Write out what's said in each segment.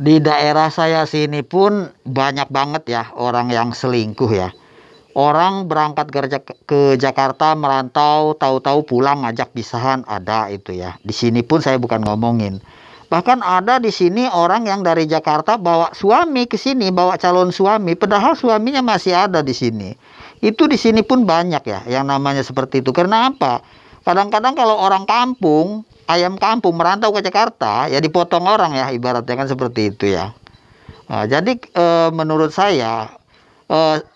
Di daerah saya sini pun banyak banget ya orang yang selingkuh ya. Orang berangkat kerja ke Jakarta merantau, tahu-tahu pulang ngajak pisahan, ada itu ya. Di sini pun saya bukan ngomongin. Bahkan ada di sini orang yang dari Jakarta bawa suami ke sini, bawa calon suami, padahal suaminya masih ada di sini. Itu di sini pun banyak ya yang namanya seperti itu. Karena apa? Kadang-kadang kalau orang kampung, ayam kampung merantau ke Jakarta, ya dipotong orang ya, ibaratnya kan seperti itu ya. Nah, jadi menurut saya,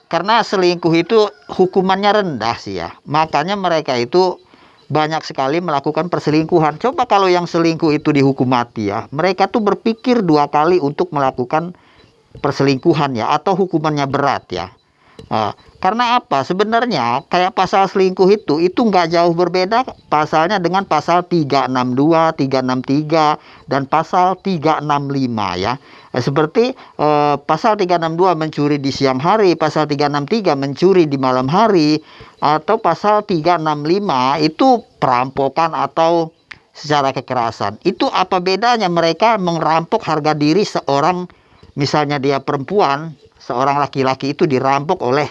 karena selingkuh itu hukumannya rendah sih ya, makanya mereka itu banyak sekali melakukan perselingkuhan. Coba kalau yang selingkuh itu dihukum mati ya, mereka tuh berpikir dua kali untuk melakukan perselingkuhan ya, atau hukumannya berat ya. Karena apa? Sebenarnya kayak pasal selingkuh itu nggak jauh berbeda pasalnya dengan pasal 362, 363 dan pasal 365 ya. Seperti pasal 362 mencuri di siang hari, pasal 363 mencuri di malam hari, atau pasal 365 itu perampokan atau secara kekerasan. Itu apa bedanya? Mereka merampok harga diri seorang, misalnya dia perempuan, seorang laki-laki itu dirampok oleh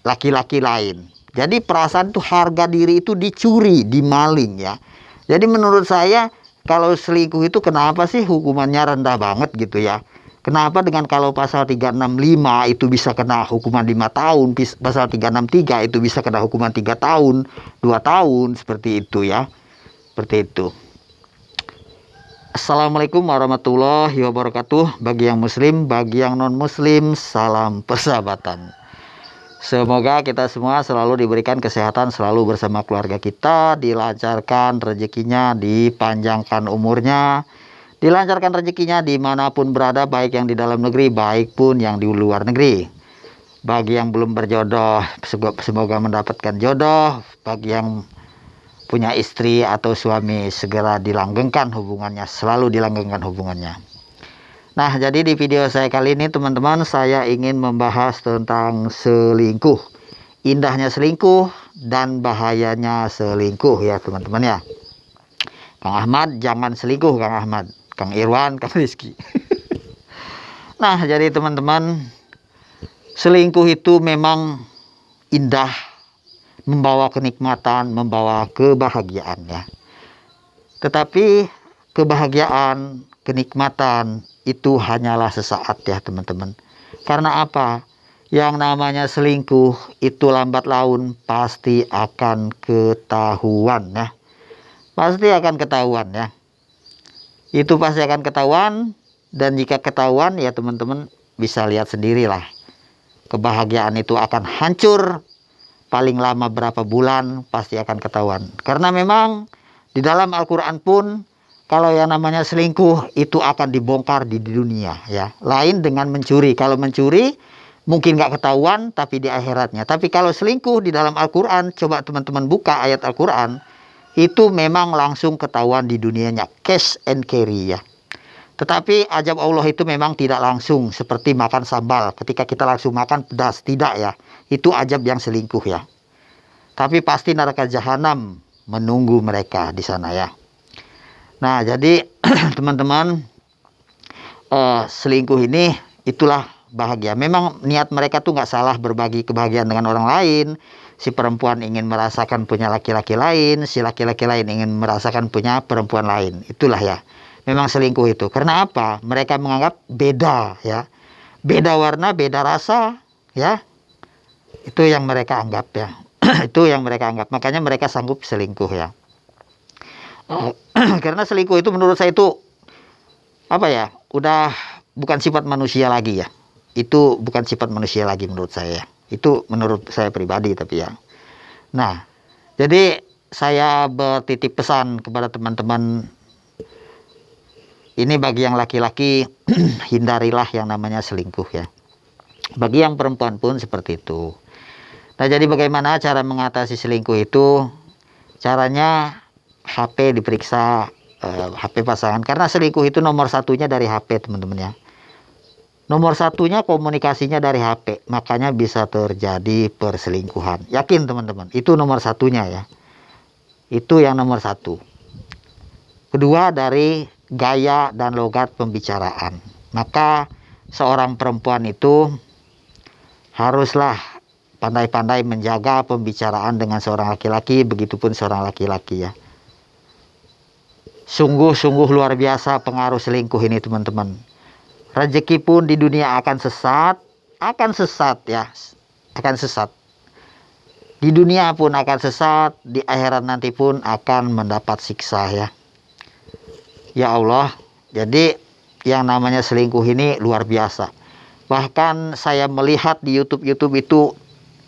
laki-laki lain. Jadi perasaan itu, harga diri itu dicuri, dimaling ya. Jadi menurut saya kalau selingkuh itu kenapa sih hukumannya rendah banget gitu ya? Kenapa dengan kalau pasal 365 itu bisa kena hukuman 5 tahun, pasal 363 itu bisa kena hukuman 3 tahun, 2 tahun, seperti itu ya. Seperti itu. Assalamualaikum warahmatullahi wabarakatuh. Bagi yang muslim, bagi yang non muslim, salam persahabatan. Semoga kita semua selalu diberikan kesehatan, selalu bersama keluarga kita, dilancarkan rezekinya, dipanjangkan umurnya, dilancarkan rezekinya dimanapun berada, baik yang di dalam negeri, baik pun yang di luar negeri. Bagi yang belum berjodoh, semoga mendapatkan jodoh. Bagi yang punya istri atau suami, segera dilanggengkan hubungannya, selalu dilanggengkan hubungannya. Nah, jadi di video saya kali ini teman-teman, saya ingin membahas tentang selingkuh. Indahnya selingkuh dan bahayanya selingkuh ya teman-teman ya. Kang Ahmad jangan selingkuh, Kang Ahmad. Kang Irwan, Kang Rizky. Nah, jadi teman-teman, selingkuh itu memang indah, membawa kenikmatan, membawa kebahagiaan ya. Tetapi kebahagiaan, kenikmatan itu hanyalah sesaat ya teman-teman. Karena apa? Yang namanya selingkuh itu lambat laun pasti akan ketahuan ya. Pasti akan ketahuan ya. Itu pasti akan ketahuan, dan jika ketahuan ya teman-teman bisa lihat sendirilah. Kebahagiaan itu akan hancur. Paling lama berapa bulan pasti akan ketahuan. Karena memang di dalam Al-Quran pun kalau yang namanya selingkuh itu akan dibongkar di dunia ya. Lain dengan mencuri. Kalau mencuri mungkin nggak ketahuan tapi di akhiratnya. Tapi kalau selingkuh di dalam Al-Quran, coba teman-teman buka ayat Al-Quran, itu memang langsung ketahuan di dunianya. Cash and carry ya. Tetapi ajab Allah itu memang tidak langsung seperti makan sambal. Ketika kita langsung makan pedas, tidak ya. Itu ajab yang selingkuh ya. Tapi pasti neraka jahanam menunggu mereka di sana ya. Nah, jadi teman-teman, selingkuh ini itulah bahagia. Memang niat mereka tuh nggak salah, berbagi kebahagiaan dengan orang lain. Si perempuan ingin merasakan punya laki-laki lain, si laki-laki lain ingin merasakan punya perempuan lain. Itulah ya. Memang selingkuh itu. Karena apa? Mereka menganggap beda ya. Beda warna, beda rasa ya. Itu yang mereka anggap ya. Itu yang mereka anggap. Makanya mereka sanggup selingkuh ya. Karena selingkuh itu menurut saya itu apa ya? Udah bukan sifat manusia lagi ya. Itu bukan sifat manusia lagi menurut saya. Itu menurut saya pribadi tapi ya. Nah, jadi saya bertitip pesan kepada teman-teman. Ini bagi yang laki-laki, hindarilah yang namanya selingkuh ya. Bagi yang perempuan pun seperti itu. Nah, jadi bagaimana cara mengatasi selingkuh itu? Caranya HP diperiksa, HP pasangan. Karena selingkuh itu nomor satunya dari HP teman-teman ya. Nomor satunya komunikasinya dari HP. Makanya bisa terjadi perselingkuhan. Yakin teman-teman, itu nomor satunya ya. Itu yang nomor satu. Kedua dari gaya dan logat pembicaraan. Maka seorang perempuan itu haruslah pandai-pandai menjaga pembicaraan dengan seorang laki-laki, begitupun seorang laki-laki ya. Sungguh-sungguh luar biasa pengaruh selingkuh ini teman-teman. Rezeki pun di dunia akan sesat ya, akan sesat. Di dunia pun akan sesat, di akhirat nanti pun akan mendapat siksa ya. Ya Allah, jadi yang namanya selingkuh ini luar biasa. Bahkan saya melihat di YouTube itu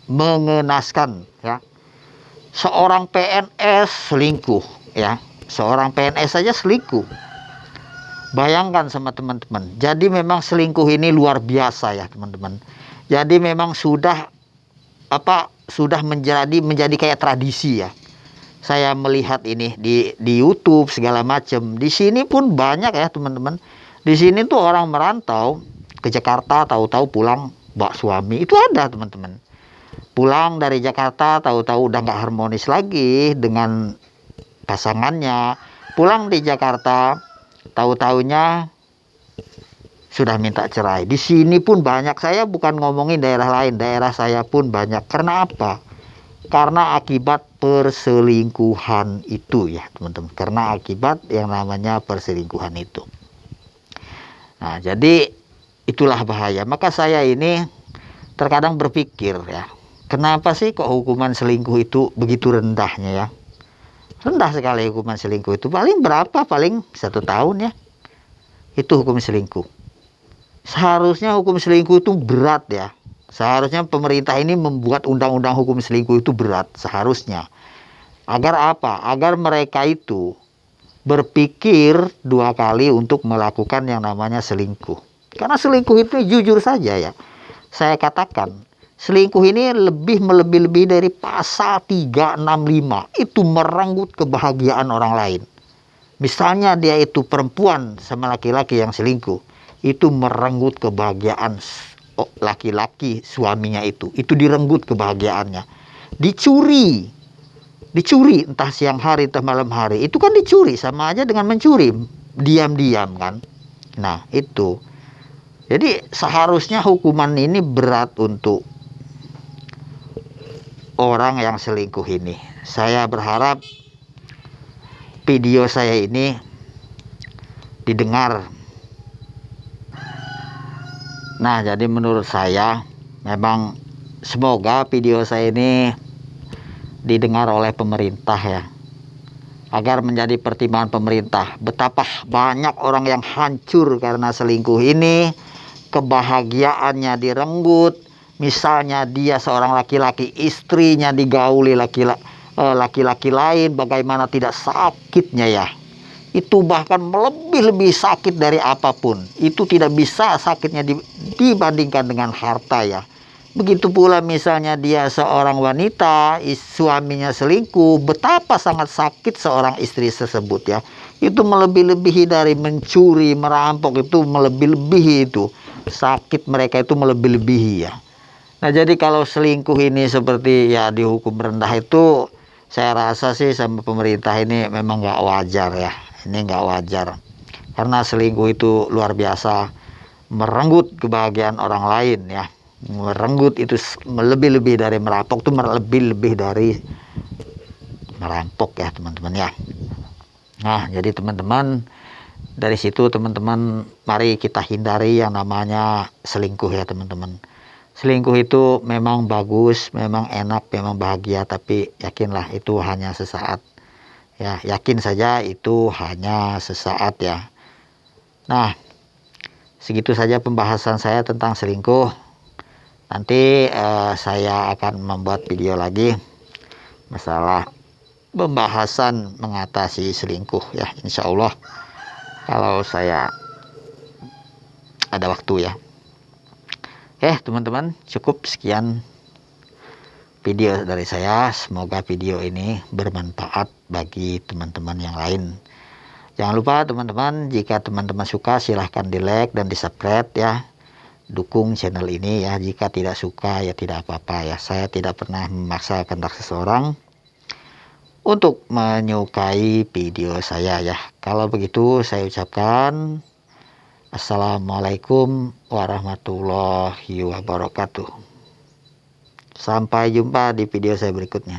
mengenaskan ya. Seorang PNS selingkuh ya. Seorang PNS saja selingkuh. Bayangkan sama teman-teman. Jadi memang selingkuh ini luar biasa ya teman-teman. Jadi memang sudah menjadi kayak tradisi ya. Saya melihat ini di YouTube segala macam. Di sini pun banyak ya teman-teman. Di sini tuh orang merantau ke Jakarta, tahu-tahu pulang bawa suami. Itu ada teman-teman. Pulang dari Jakarta, tahu-tahu udah nggak harmonis lagi dengan pasangannya. Pulang di Jakarta, tahu-taunya sudah minta cerai. Di sini pun banyak. Saya bukan ngomongin daerah lain, daerah saya pun banyak. Karena apa? Karena akibat perselingkuhan itu ya teman-teman. Karena akibat yang namanya perselingkuhan itu. Nah, jadi itulah bahaya. Maka saya ini terkadang berpikir ya, kenapa sih kok hukuman selingkuh itu begitu rendahnya ya? Rendah sekali hukuman selingkuh itu. Paling berapa? Paling 1 tahun ya. Itu hukum selingkuh. Seharusnya hukum selingkuh itu berat ya. Seharusnya pemerintah ini membuat undang-undang hukum selingkuh itu berat. Seharusnya. Agar apa? Agar mereka itu berpikir 2 kali untuk melakukan yang namanya selingkuh. Karena selingkuh itu jujur saja ya. Saya katakan, selingkuh ini lebih dari pasal 365. Itu merenggut kebahagiaan orang lain. Misalnya dia itu perempuan sama laki-laki yang selingkuh, itu merenggut kebahagiaan laki-laki suaminya itu. Itu direnggut kebahagiaannya. Dicuri entah siang hari entah malam hari. Itu kan dicuri, sama aja dengan mencuri. Diam-diam kan. Nah itu. Jadi seharusnya hukuman ini berat untuk orang yang selingkuh ini. Saya berharap video saya ini didengar. Nah, jadi menurut saya memang semoga video saya ini didengar oleh pemerintah ya. Agar menjadi pertimbangan pemerintah. Betapa banyak orang yang hancur karena selingkuh ini. Kebahagiaannya direnggut. Misalnya dia seorang laki-laki, istrinya digauli laki-laki lain, bagaimana tidak sakitnya ya. Itu bahkan lebih sakit dari apapun. Itu tidak bisa sakitnya dibandingkan dengan harta ya. Begitu pula misalnya dia seorang wanita, suaminya selingkuh, betapa sangat sakit seorang istri tersebut ya. Itu melebihi dari mencuri, merampok, itu melebihi itu. Sakit mereka itu melebihi ya. Nah jadi kalau selingkuh ini seperti ya dihukum rendah itu, saya rasa sih sama pemerintah ini memang nggak wajar ya. Ini nggak wajar. Karena selingkuh itu luar biasa merenggut kebahagiaan orang lain ya. Merenggut itu lebih dari merampok, itu lebih dari merampok ya teman-teman ya. Nah jadi teman-teman, dari situ teman-teman mari kita hindari yang namanya selingkuh ya teman-teman. Selingkuh itu memang bagus, memang enak, memang bahagia, tapi yakinlah itu hanya sesaat ya. Yakin saja itu hanya sesaat ya. Nah segitu saja pembahasan saya tentang selingkuh. Nanti saya akan membuat video lagi masalah pembahasan mengatasi selingkuh ya, insya Allah kalau saya ada waktu ya. Teman-teman, cukup sekian video dari saya. Semoga video ini bermanfaat bagi teman-teman yang lain. Jangan lupa teman-teman, jika teman-teman suka silahkan di like dan di subscribe ya. Dukung channel ini ya. Jika tidak suka ya tidak apa-apa ya. Saya tidak pernah memaksa kehendak seseorang untuk menyukai video saya ya. Kalau begitu saya ucapkan assalamualaikum warahmatullahi wabarakatuh. Sampai jumpa di video saya berikutnya.